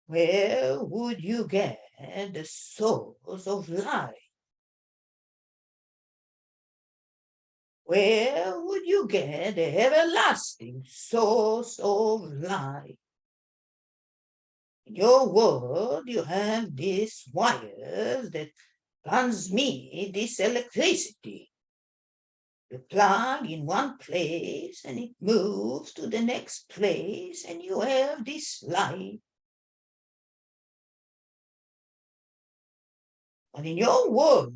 Where would you get the source of light? Where would you get the everlasting source of light? In your world, you have these wires that transmit this electricity. You plug in one place and it moves to the next place and you have this light. But in your world,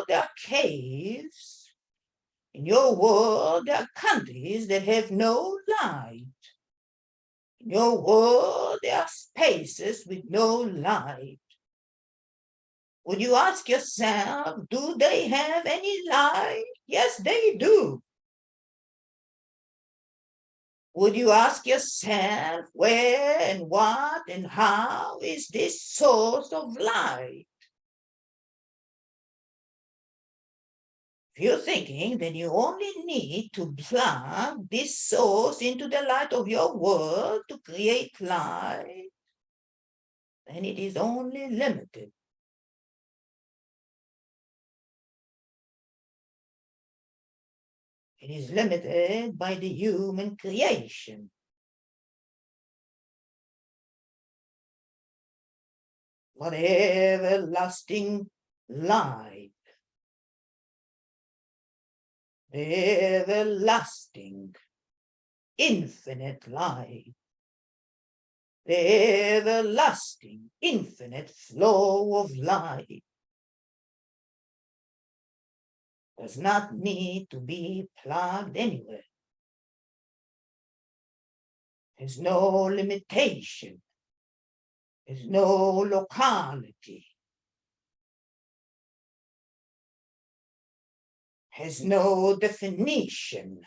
there are caves. In your world, there are countries that have no light. In your world, there are spaces with no light. Would you ask yourself, do they have any light? Yes, they do. Would you ask yourself, where and what and how is this source of light? If you're thinking that you only need to plug this source into the light of your world to create light, then it is only limited. It is limited by the human creation. But everlasting light, everlasting, infinite light, the everlasting, infinite flow of light does not need to be plugged anywhere. There's no limitation. There's no locality. Has no definition.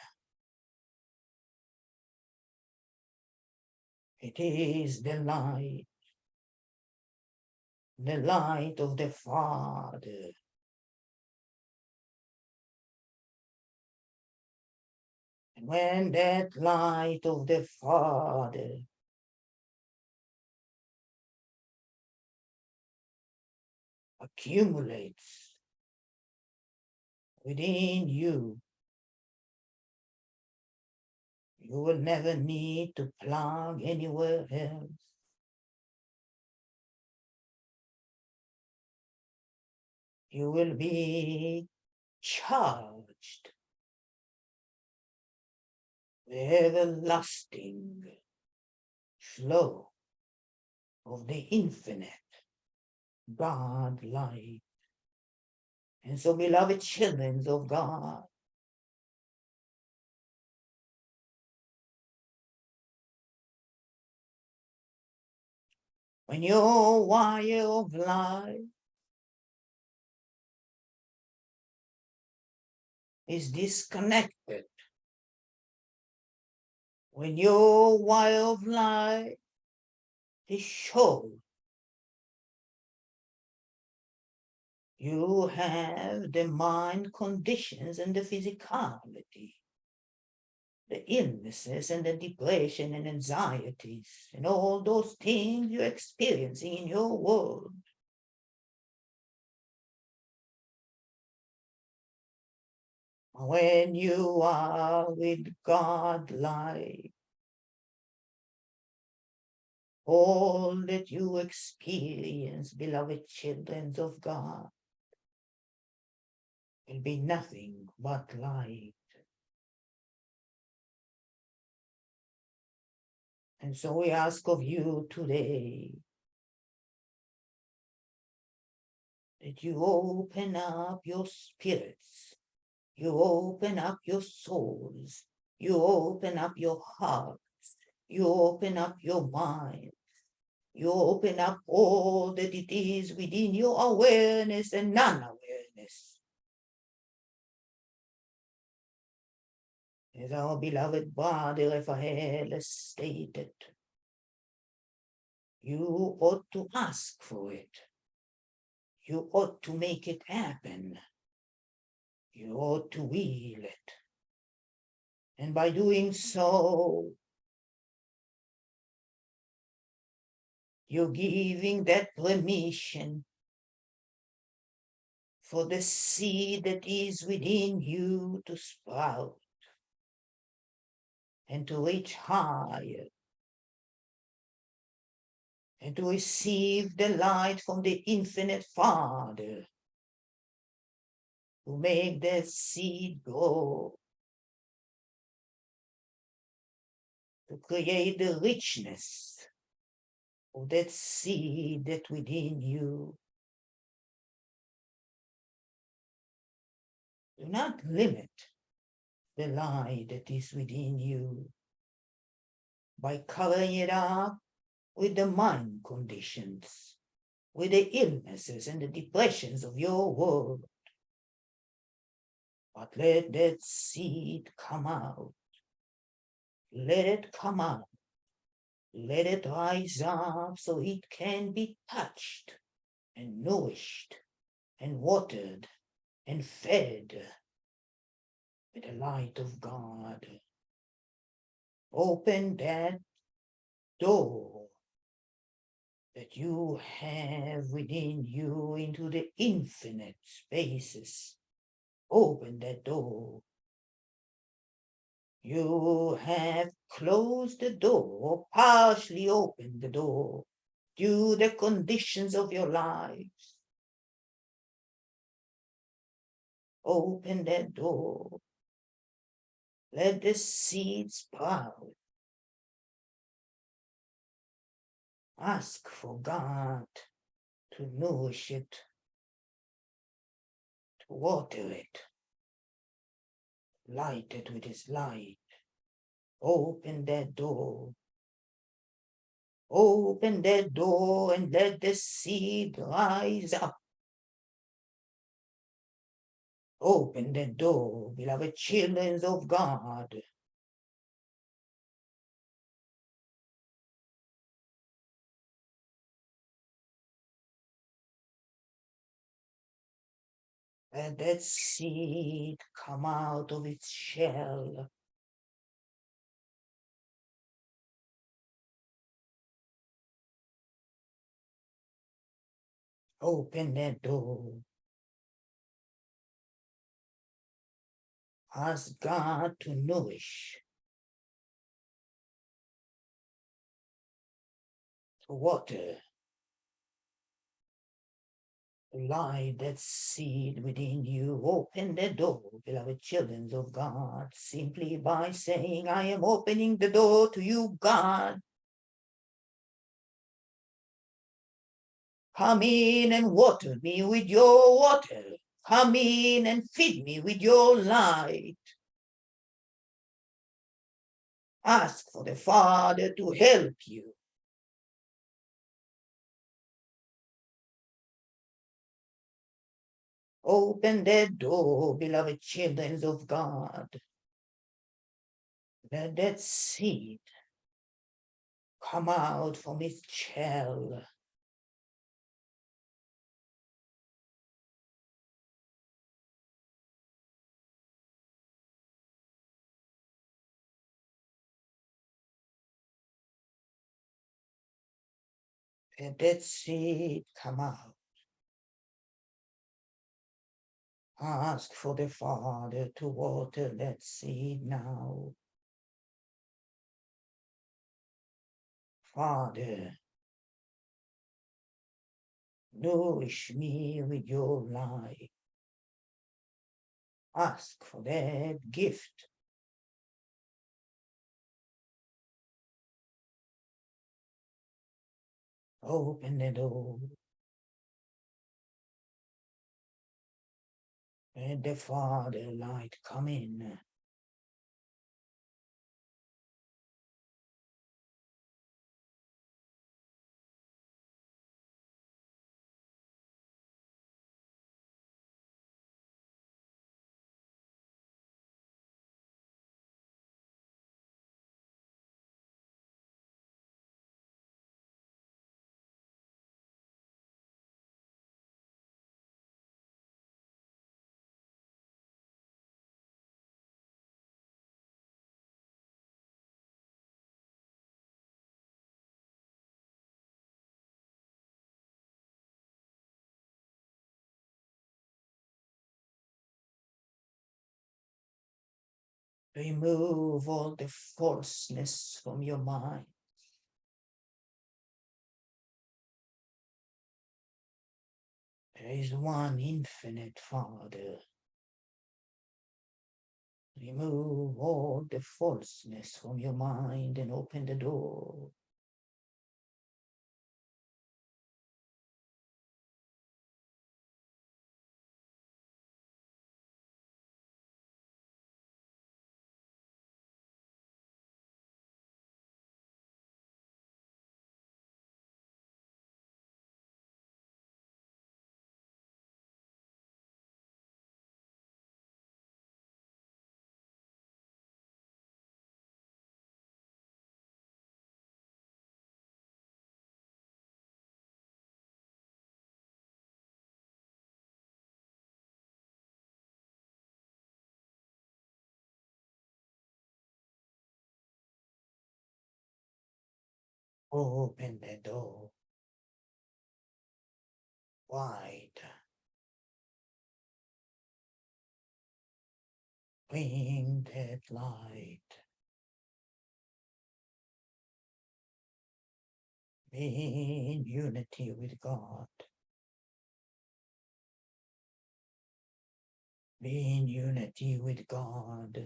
It is the light of the Father. And when that light of the Father accumulates within you, you will never need to plug anywhere else. You will be charged with everlasting flow of the infinite God light. And so, beloved children of God, when your wire of life is disconnected, when your wire of life is short, you have the mind conditions and the physicality, the illnesses and the depression and anxieties, and all those things you're experiencing in your world. When you are with God light, all that you experience, beloved children of God, will be nothing but light. And so we ask of you today that you open up your spirits, you open up your souls, you open up your hearts, you open up your mind, you open up all that it is within your awareness and non-awareness. As our beloved Brother Raphael has stated, you ought to ask for it. You ought to make it happen. You ought to will it. And by doing so, You're giving that permission for the seed that is within you to sprout and to reach higher and to receive the light from the infinite Father to make that seed grow, to create the richness of that seed that within you. Do not limit the light that is within you by covering it up with the mind conditions, with the illnesses and the depressions of your world. But let that seed come out. Let it come out. Let it rise up so it can be touched and nourished and watered and fed with the light of God. Open that door that you have within you into the infinite spaces. Open that door. You have closed the door, partially opened the door, due to the conditions of your lives. Open that door. Let the seed sprout. Ask for God to nourish it, to water it, light it with His light. Open that door. Open that door and let the seed rise up. Open the door, beloved children of God. Let that seed come out of its shell. Open that door. Ask God to nourish, to water, to light that seed within you. Open the door, beloved children of God, simply by saying, I am opening the door to you, God. Come in and water me with your water. Come in and feed me with your light. Ask for the Father to help you. Open that door, beloved children of God. Let that seed come out from its shell. Let that seed come out. Ask for the Father to water that seed now. Father, nourish me with your light. Ask for that gift. Open the door. Let the Father light come in. Remove all the falseness from your mind. There is one infinite Father. Remove all the falseness from your mind and open the door. Open the door wide. Bring that light. Be in unity with God. Be in unity with God.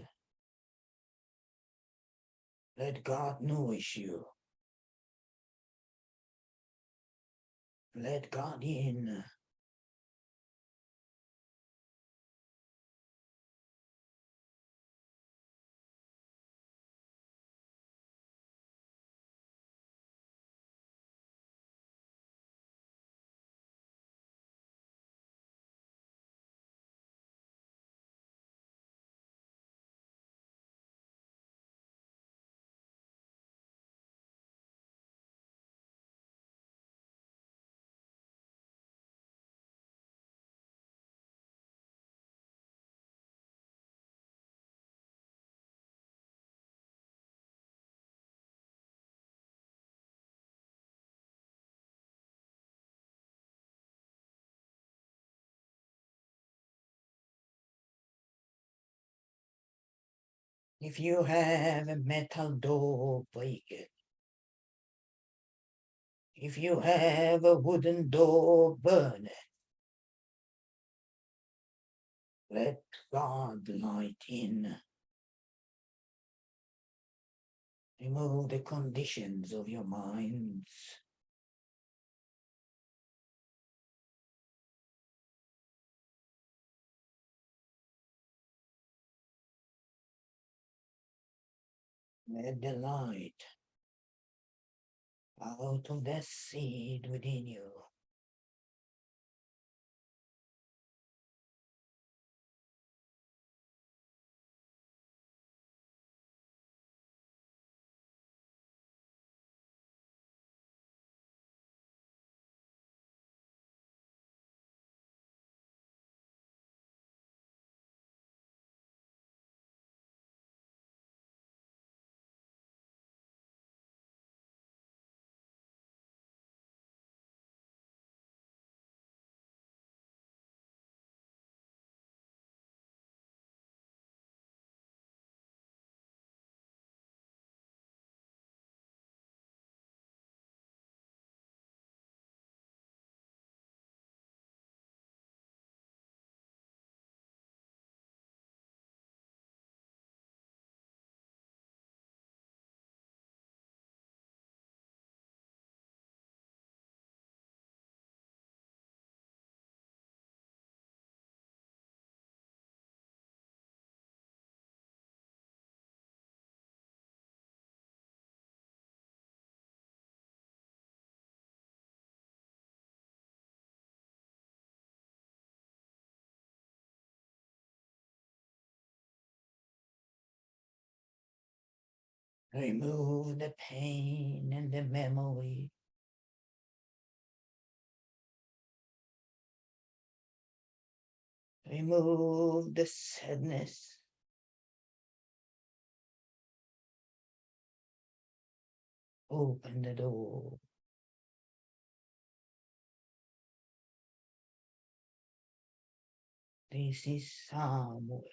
Let God nourish you. Let God in. If you have a metal door, break it. If you have a wooden door, burn it. Let God light in. Remove the conditions of your minds. Let the light out of that seed within you. Remove the pain and the memory. Remove the sadness. Open the door. This is Samuel.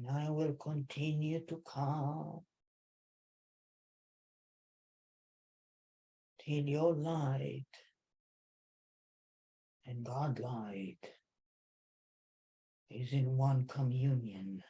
and I will continue to come till your light and God light is in one communion.